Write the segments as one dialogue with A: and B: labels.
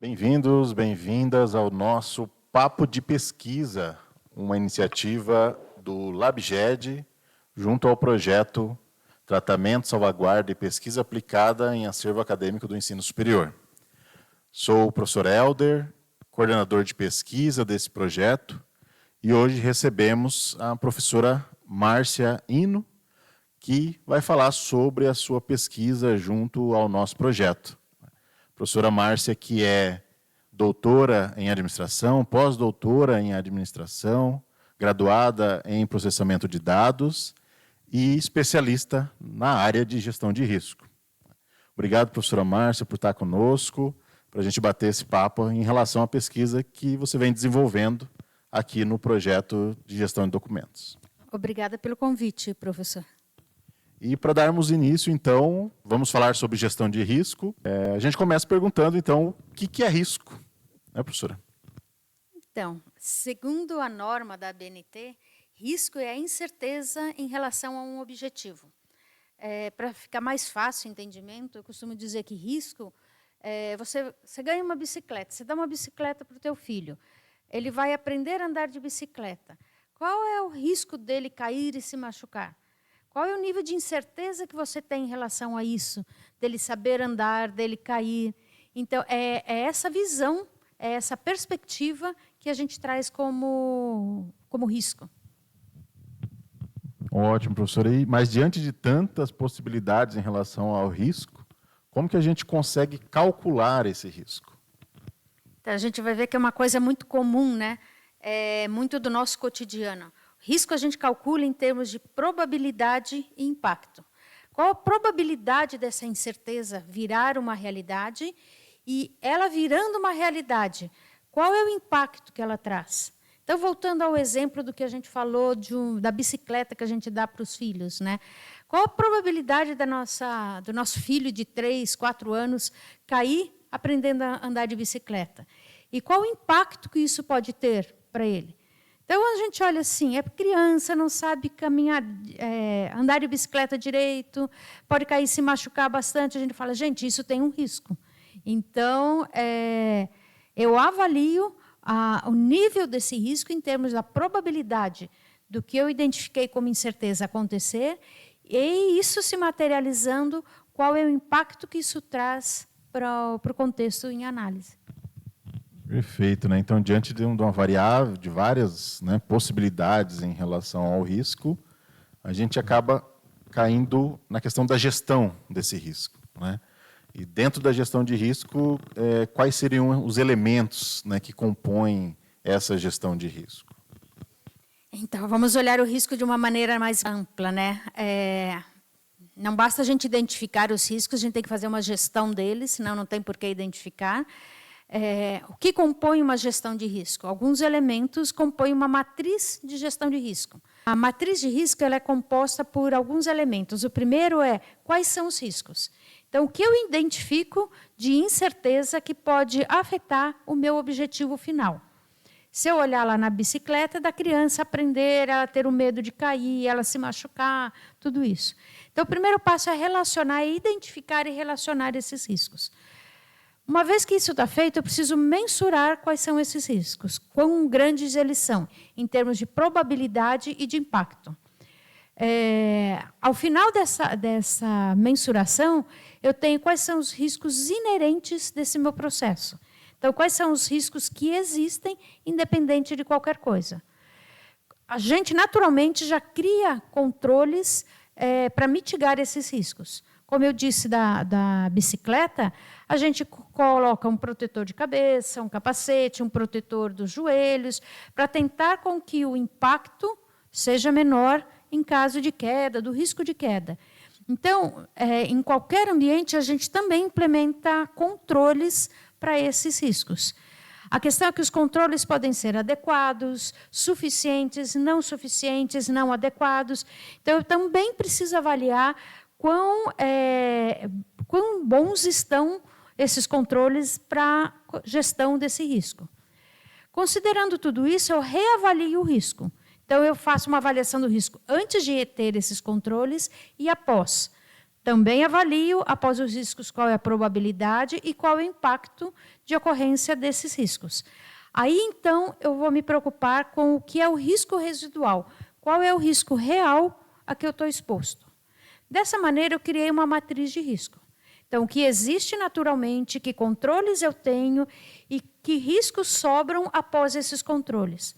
A: Bem-vindos, bem-vindas ao nosso Papo de Pesquisa, uma iniciativa do LabGED, junto ao projeto Tratamento, Salvaguarda e Pesquisa Aplicada em Acervo Acadêmico do Ensino Superior. Sou o professor Helder, coordenador de pesquisa desse projeto, e hoje recebemos a professora Márcia Ino, que vai falar sobre a sua pesquisa junto ao nosso projeto. Professora Márcia, que é doutora em administração, pós-doutora em administração, graduada em processamento de dados e especialista na área de gestão de risco. Obrigado, professora Márcia, por estar conosco, para a gente bater esse papo em relação à pesquisa que você vem desenvolvendo aqui no projeto de gestão de documentos.
B: Obrigada pelo convite, professor.
A: E para darmos início, então, vamos falar sobre gestão de risco. A gente começa perguntando, então, o que é risco, né, professora?
B: Então, segundo a norma da ABNT, risco é a incerteza em relação a um objetivo. Para ficar mais fácil o entendimento, eu costumo dizer que risco, você ganha uma bicicleta, você dá uma bicicleta para o teu filho, ele vai aprender a andar de bicicleta. Qual é o risco dele cair e se machucar? Qual é o nível de incerteza que você tem em relação a isso? Dele saber andar, dele cair. Então, é essa visão, é essa perspectiva que a gente traz como risco.
A: Ótimo, professora. Mas diante de tantas possibilidades em relação ao risco, como que a gente consegue calcular esse risco?
B: Então, a gente vai ver que é uma coisa muito comum, né? Muito do nosso cotidiano. Risco a gente calcula em termos de probabilidade e impacto. Qual a probabilidade dessa incerteza virar uma realidade? E ela virando uma realidade, qual é o impacto que ela traz? Então, voltando ao exemplo do que a gente falou da bicicleta que a gente dá para os filhos, né? Qual a probabilidade do nosso filho de 3, 4 anos cair aprendendo a andar de bicicleta? E qual o impacto que isso pode ter para ele? Então, a gente olha assim, é criança, não sabe caminhar, andar de bicicleta direito, pode cair e se machucar bastante. A gente fala, gente, isso tem um risco. Então, eu avalio o nível desse risco em termos da probabilidade do que eu identifiquei como incerteza acontecer e isso se materializando, qual é o impacto que isso traz para o contexto em análise.
A: Perfeito, né? Então, diante de uma variável, de várias, né, possibilidades em relação ao risco, a gente acaba caindo na questão da gestão desse risco, né? E dentro da gestão de risco, quais seriam os elementos, né, que compõem essa gestão de risco?
B: Então, vamos olhar o risco de uma maneira mais ampla, né? Não basta a gente identificar os riscos, a gente tem que fazer uma gestão deles, senão não tem por que identificar. O que compõe uma gestão de risco? Alguns elementos compõem uma matriz de gestão de risco. A matriz de risco ela é composta por alguns elementos. O primeiro é quais são os riscos. Então, o que eu identifico de incerteza que pode afetar o meu objetivo final? Se eu olhar lá na bicicleta da criança aprender a ter o medo de cair, ela se machucar, tudo isso. Então, o primeiro passo é relacionar, identificar e relacionar esses riscos. Uma vez que isso está feito, eu preciso mensurar quais são esses riscos, quão grandes eles são, em termos de probabilidade e de impacto. Ao final dessa mensuração, eu tenho quais são os riscos inerentes desse meu processo. Então, quais são os riscos que existem, independente de qualquer coisa. A gente, naturalmente, já cria controles para mitigar esses riscos. Como eu disse da bicicleta, a gente coloca um protetor de cabeça, um capacete, um protetor dos joelhos, para tentar com que o impacto seja menor em caso de queda, do risco de queda. Então, em qualquer ambiente, a gente também implementa controles para esses riscos. A questão é que os controles podem ser adequados, suficientes, não adequados. Então, eu também preciso avaliar quão bons estão esses controles para a gestão desse risco. Considerando tudo isso, eu reavalio o risco. Então, eu faço uma avaliação do risco antes de ter esses controles e após. Também avalio, após os riscos, qual é a probabilidade e qual é o impacto de ocorrência desses riscos. Aí, então, eu vou me preocupar com o que é o risco residual. Qual é o risco real a que eu estou exposto? Dessa maneira, eu criei uma matriz de risco. Então, o que existe naturalmente, que controles eu tenho e que riscos sobram após esses controles.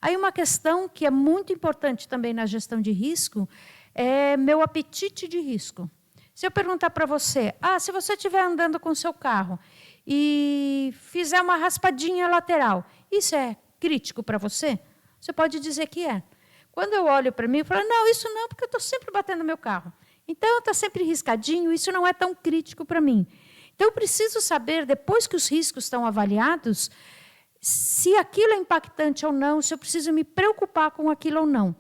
B: Aí, uma questão que é muito importante também na gestão de risco é meu apetite de risco. Se eu perguntar para você, se você estiver andando com o seu carro e fizer uma raspadinha lateral, isso é crítico para você? Você pode dizer que é. Quando eu olho para mim, eu falo, não, isso não, porque eu estou sempre batendo no meu carro. Então, está sempre riscadinho, isso não é tão crítico para mim. Então, eu preciso saber, depois que os riscos estão avaliados, se aquilo é impactante ou não, se eu preciso me preocupar com aquilo ou não.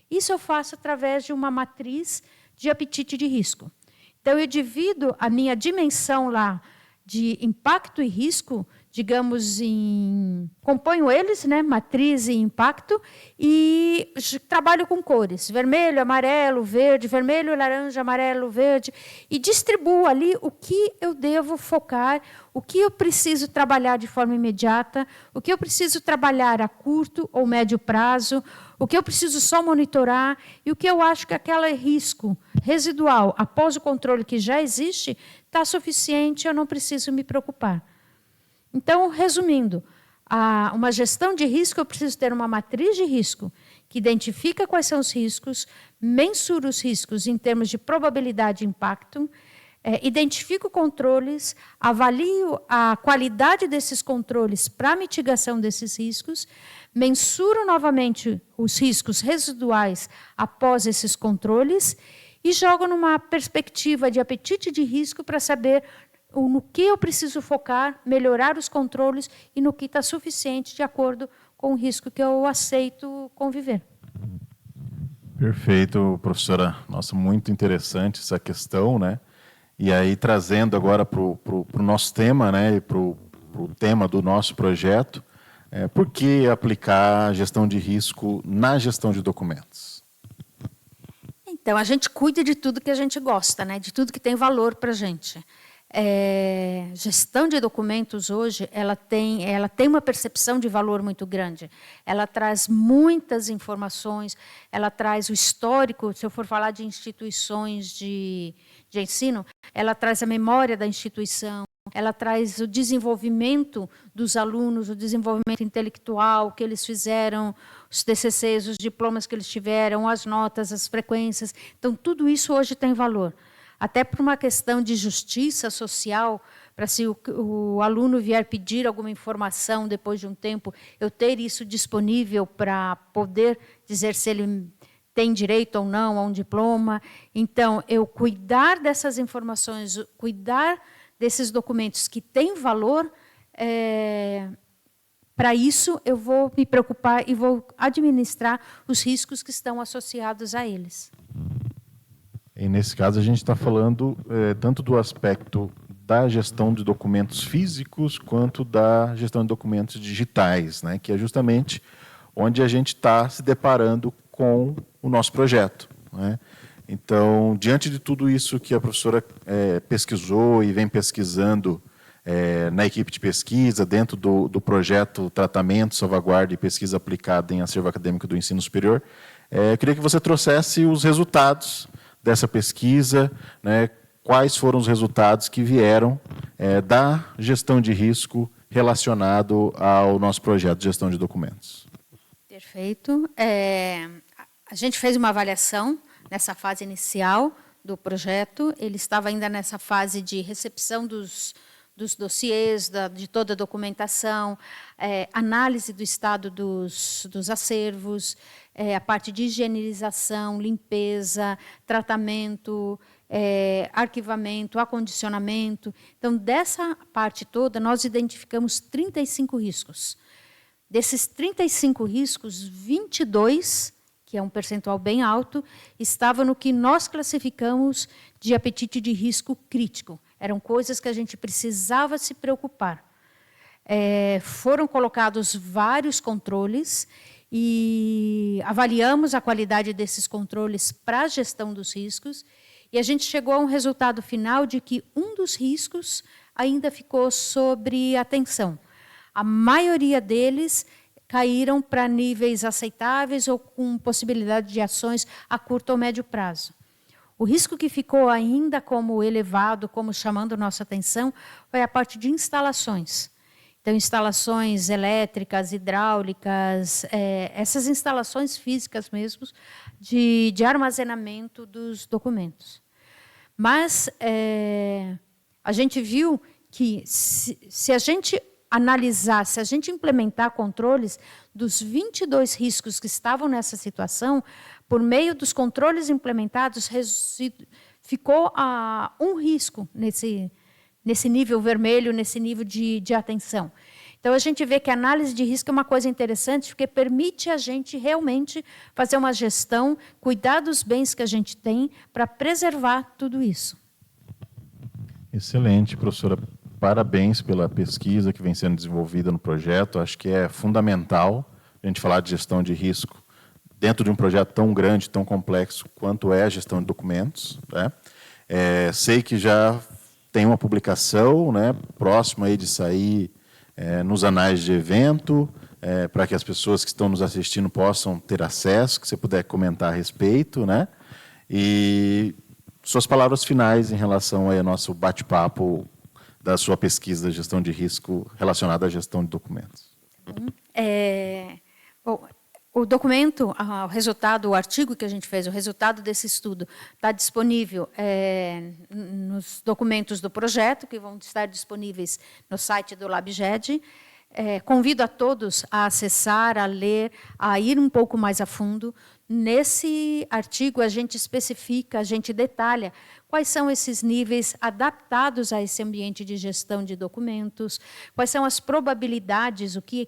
B: Isso eu faço através de uma matriz de apetite de risco. Então, eu divido a minha dimensão lá de impacto e risco, digamos, componho eles, né, matriz e impacto, e trabalho com cores, vermelho, amarelo, verde, vermelho, laranja, amarelo, verde, e distribuo ali o que eu devo focar, o que eu preciso trabalhar de forma imediata, o que eu preciso trabalhar a curto ou médio prazo, o que eu preciso só monitorar e o que eu acho que aquele risco residual, após o controle que já existe, está suficiente, eu não preciso me preocupar. Então, resumindo, uma gestão de risco, eu preciso ter uma matriz de risco que identifica quais são os riscos, mensura os riscos em termos de probabilidade e impacto, identifico controles, avalio a qualidade desses controles para a mitigação desses riscos, mensuro novamente os riscos residuais após esses controles e jogo numa perspectiva de apetite de risco para saber no que eu preciso focar, melhorar os controles e no que está suficiente de acordo com o risco que eu aceito conviver.
A: Perfeito, professora. Nossa, muito interessante essa questão, né? E aí, trazendo agora para o nosso tema, né, e para o tema do nosso projeto, por que aplicar a gestão de risco na gestão de documentos?
B: Então, a gente cuida de tudo que a gente gosta, né, de tudo que tem valor para a gente. Gestão de documentos hoje, ela tem uma percepção de valor muito grande. Ela traz muitas informações, ela traz o histórico, se eu for falar de instituições de ensino, ela traz a memória da instituição, ela traz o desenvolvimento dos alunos, o desenvolvimento intelectual que eles fizeram, os TCCs, os diplomas que eles tiveram, as notas, as frequências. Então, tudo isso hoje tem valor. Até por uma questão de justiça social, para se o aluno vier pedir alguma informação depois de um tempo, eu ter isso disponível para poder dizer se ele tem direito ou não a um diploma. Então, eu cuidar dessas informações, cuidar desses documentos que têm valor, para isso eu vou me preocupar e vou administrar os riscos que estão associados a eles.
A: E nesse caso, a gente está falando tanto do aspecto da gestão de documentos físicos quanto da gestão de documentos digitais, né, que é justamente onde a gente está se deparando com o nosso projeto, né? Então, diante de tudo isso que a professora pesquisou e vem pesquisando na equipe de pesquisa, dentro do projeto Tratamento, Salvaguarda e Pesquisa Aplicada em Acervo Acadêmico do Ensino Superior, eu queria que você trouxesse os resultados dessa pesquisa, né, quais foram os resultados que vieram da gestão de risco relacionado ao nosso projeto de gestão de documentos.
B: Perfeito. A gente fez uma avaliação nessa fase inicial do projeto, ele estava ainda nessa fase de recepção dos dossiês, de toda a documentação, análise do estado dos acervos, a parte de higienização, limpeza, tratamento, arquivamento, acondicionamento. Então, dessa parte toda, nós identificamos 35 riscos. Desses 35 riscos, 22, que é um percentual bem alto, estavam no que nós classificamos de apetite de risco crítico. Eram coisas que a gente precisava se preocupar. Foram colocados vários controles e avaliamos a qualidade desses controles para a gestão dos riscos E a gente chegou a um resultado final de que um dos riscos ainda ficou sobre atenção. A maioria deles caíram para níveis aceitáveis ou com possibilidade de ações a curto ou médio prazo. O risco que ficou ainda como elevado, como chamando nossa atenção, foi a parte de instalações. Então, instalações elétricas, hidráulicas, essas instalações físicas mesmo, de armazenamento dos documentos. Mas a gente viu que, se a gente analisar, se a gente implementar controles dos 22 riscos que estavam nessa situação, por meio dos controles implementados, ficou um risco nesse nível vermelho, nesse nível de atenção. Então, a gente vê que a análise de risco é uma coisa interessante, porque permite a gente realmente fazer uma gestão, cuidar dos bens que a gente tem, para preservar tudo isso.
A: Excelente, professora. Parabéns pela pesquisa que vem sendo desenvolvida no projeto. Acho que é fundamental a gente falar de gestão de risco dentro de um projeto tão grande, tão complexo quanto é a gestão de documentos, né? Sei que já tem uma publicação, né, próxima aí de sair nos anais de evento, para que as pessoas que estão nos assistindo possam ter acesso, que você puder comentar a respeito, né? E suas palavras finais em relação aí ao nosso bate-papo da sua pesquisa de gestão de risco relacionada à gestão de documentos.
B: Bom, o documento, o resultado, o artigo que a gente fez, o resultado desse estudo, está disponível nos documentos do projeto, que vão estar disponíveis no site do LabGed. Convido a todos a acessar, a ler, a ir um pouco mais a fundo. Nesse artigo, a gente especifica, a gente detalha quais são esses níveis adaptados a esse ambiente de gestão de documentos, quais são as probabilidades, o que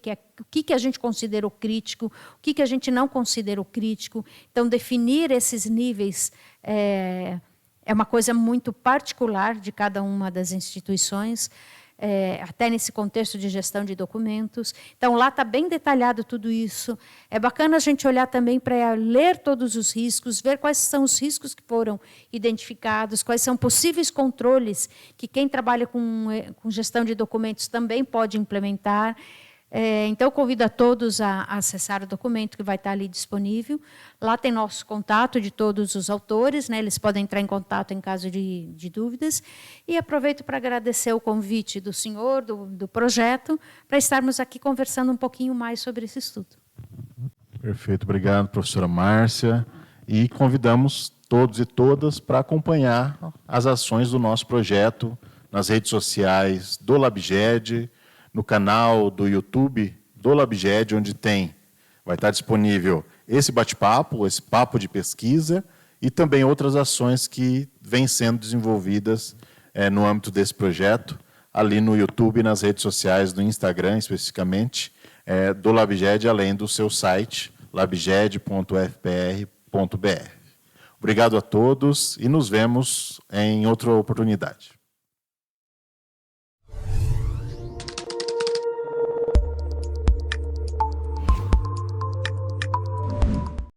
B: a gente considera o crítico, o que a gente não considera o crítico. Então, definir esses níveis é uma coisa muito particular de cada uma das instituições, até nesse contexto de gestão de documentos. Então, lá está bem detalhado tudo isso. É bacana a gente olhar também para ler todos os riscos, ver quais são os riscos que foram identificados, quais são possíveis controles que quem trabalha com gestão de documentos também pode implementar. Então, eu convido a todos a acessar o documento que vai estar ali disponível. Lá tem nosso contato de todos os autores, né? Eles podem entrar em contato em caso de dúvidas. E aproveito para agradecer o convite do senhor, do projeto, para estarmos aqui conversando um pouquinho mais sobre esse estudo.
A: Perfeito, obrigado, professora Márcia. E convidamos todos e todas para acompanhar as ações do nosso projeto nas redes sociais do LabGed, no canal do YouTube do LabGed, onde vai estar disponível esse bate-papo, esse papo de pesquisa e também outras ações que vêm sendo desenvolvidas no âmbito desse projeto, ali no YouTube e nas redes sociais, no Instagram especificamente, do LabGed, além do seu site, labged.fpr.br. Obrigado a todos e nos vemos em outra oportunidade.